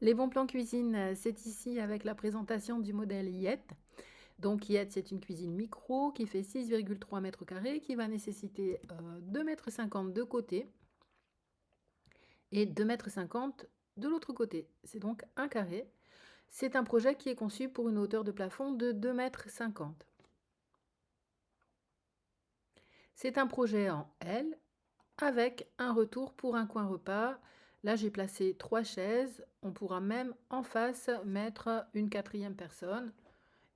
Les bons plans cuisine, c'est ici avec la présentation du modèle Yet. Donc Yet, c'est une cuisine micro qui fait 6,3 mètres carrés, qui va nécessiter 2,50 m de côté et 2,50 m de l'autre côté. C'est donc un carré. C'est un projet qui est conçu pour une hauteur de plafond de 2,50 m. C'est un projet en L avec un retour pour un coin repas. Là, j'ai placé 3 chaises. On pourra même en face mettre une 4e personne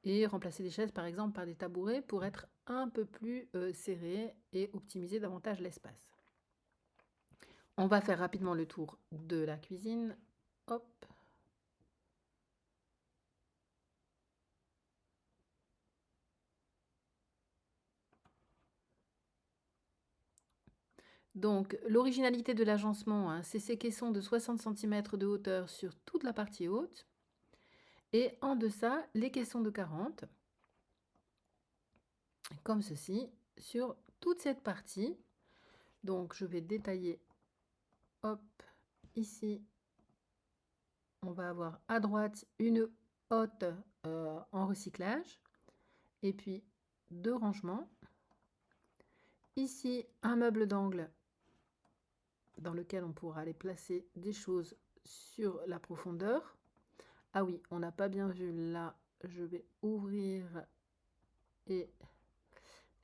et remplacer les chaises par exemple par des tabourets pour être un peu plus serré et optimiser davantage l'espace. On va faire rapidement le tour de la cuisine. Hop. Donc, l'originalité de l'agencement, hein, c'est ces caissons de 60 cm de hauteur sur toute la partie haute. Et en deçà, les caissons de 40, comme ceci, sur toute cette partie. Donc, je vais détailler, hop, ici. On va avoir à droite une hotte en recyclage. Et puis, 2 rangements. Ici, un meuble d'angle dans lequel on pourra aller placer des choses sur la profondeur. Ah oui, on n'a pas bien vu là, je vais ouvrir et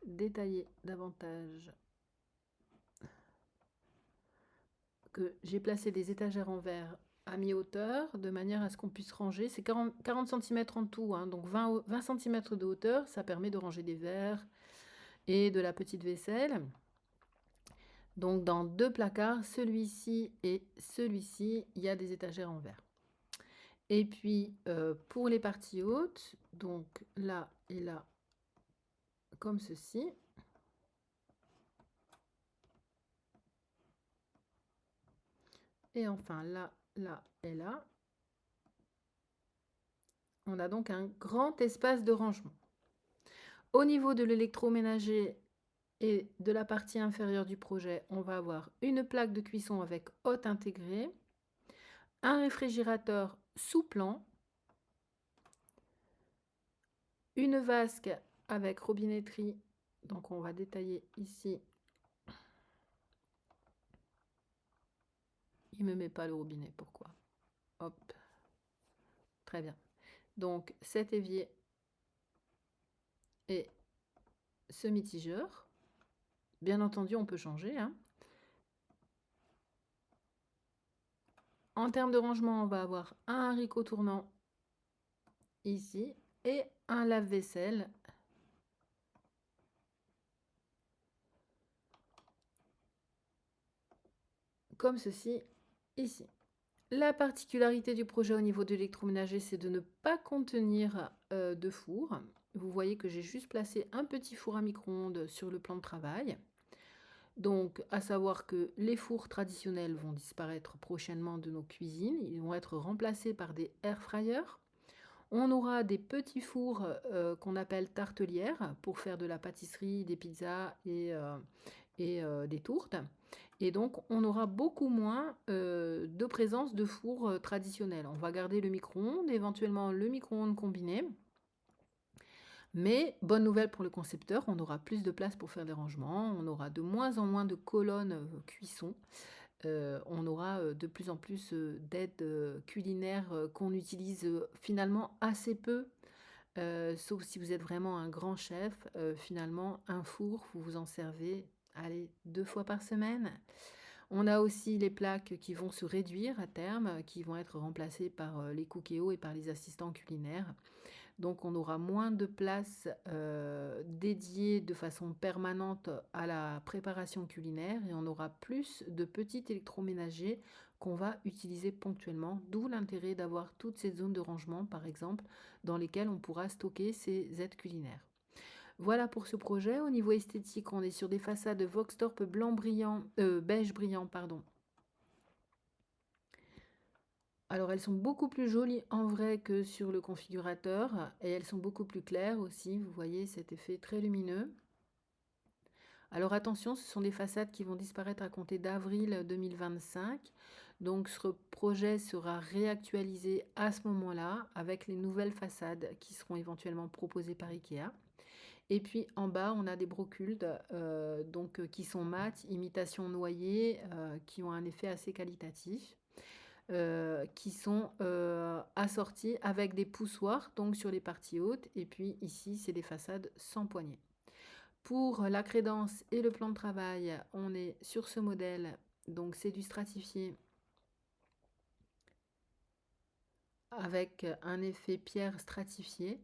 détailler davantage que j'ai placé des étagères en verre à mi-hauteur de manière à ce qu'on puisse ranger. C'est 40 cm en tout, hein, donc 20 cm de hauteur, ça permet de ranger des verres et de la petite vaisselle. Donc dans 2 placards, celui-ci et celui-ci, il y a des étagères en verre. Et puis pour les parties hautes, donc là et là, comme ceci. Et enfin là, là et là. On a donc un grand espace de rangement. Au niveau de l'électroménager et de la partie inférieure du projet, on va avoir une plaque de cuisson avec hotte intégrée, un réfrigérateur sous plan, une vasque avec robinetterie. Donc on va détailler ici. Il ne me met pas le robinet, pourquoi? Hop. Très bien. Donc cet évier et ce mitigeur. Bien entendu, on peut changer, hein. En termes de rangement, on va avoir un haricot tournant ici et un lave-vaisselle comme ceci ici. La particularité du projet au niveau de l'électroménager, c'est de ne pas contenir de four. Vous voyez que j'ai juste placé un petit four à micro-ondes sur le plan de travail. Donc, à savoir que les fours traditionnels vont disparaître prochainement de nos cuisines. Ils vont être remplacés par des air fryers. On aura des petits fours qu'on appelle tartelières pour faire de la pâtisserie, des pizzas et des tourtes. Et donc, on aura beaucoup moins de présence de fours traditionnels. On va garder le micro-ondes, éventuellement le micro-ondes combiné. Mais bonne nouvelle pour le concepteur, on aura plus de place pour faire des rangements, on aura de moins en moins de colonnes cuisson, on aura de plus en plus d'aides culinaires qu'on utilise finalement assez peu, sauf si vous êtes vraiment un grand chef. Finalement, un four, vous vous en servez, allez, 2 fois par semaine. On a aussi les plaques qui vont se réduire à terme, qui vont être remplacées par les cookéos et par les assistants culinaires. Donc on aura moins de place dédiée de façon permanente à la préparation culinaire et on aura plus de petits électroménagers qu'on va utiliser ponctuellement, d'où l'intérêt d'avoir toutes ces zones de rangement, par exemple, dans lesquelles on pourra stocker ces aides culinaires. Voilà pour ce projet. Au niveau esthétique, on est sur des façades Voxtorp blanc brillant, beige brillant, pardon. Alors elles sont beaucoup plus jolies en vrai que sur le configurateur et elles sont beaucoup plus claires aussi. Vous voyez cet effet très lumineux. Alors attention, ce sont des façades qui vont disparaître à compter d'avril 2025. Donc ce projet sera réactualisé à ce moment-là avec les nouvelles façades qui seront éventuellement proposées par IKEA. Et puis en bas, on a des broculdes, qui sont mat, imitation noyer, qui ont un effet assez qualitatif, qui sont, assortis avec des poussoirs, donc sur les parties hautes et puis ici, c'est des façades sans poignée. Pour la crédence et le plan de travail, on est sur ce modèle, donc c'est du stratifié avec un effet pierre stratifiée.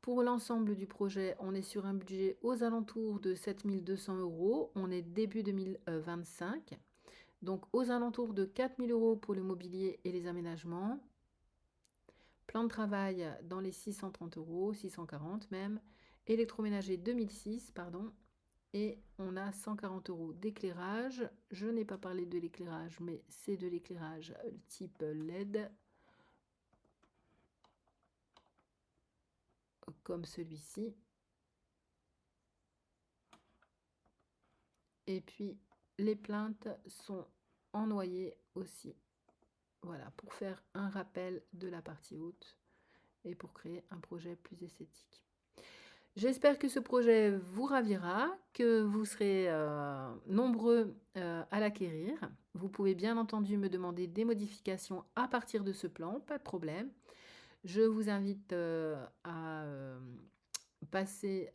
Pour l'ensemble du projet, on est sur un budget aux alentours de 7 200 €. On est début 2025. Donc aux alentours de 4 000 € pour le mobilier et les aménagements. Plan de travail dans les 630 €, 640 même. Électroménager 2006, pardon. Et on a 140 € d'éclairage. Je n'ai pas parlé de l'éclairage, mais c'est de l'éclairage type LED, comme celui-ci. Et puis, les plaintes sont en noyer aussi. Voilà, pour faire un rappel de la partie haute et pour créer un projet plus esthétique. J'espère que ce projet vous ravira, que vous serez nombreux à l'acquérir. Vous pouvez bien entendu me demander des modifications à partir de ce plan, pas de problème. Je vous invite à passer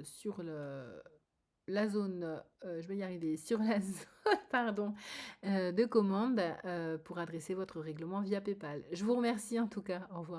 sur la zone, je vais y arriver, sur la zone pardon, de commande pour adresser votre règlement via PayPal. Je vous remercie en tout cas. Au revoir.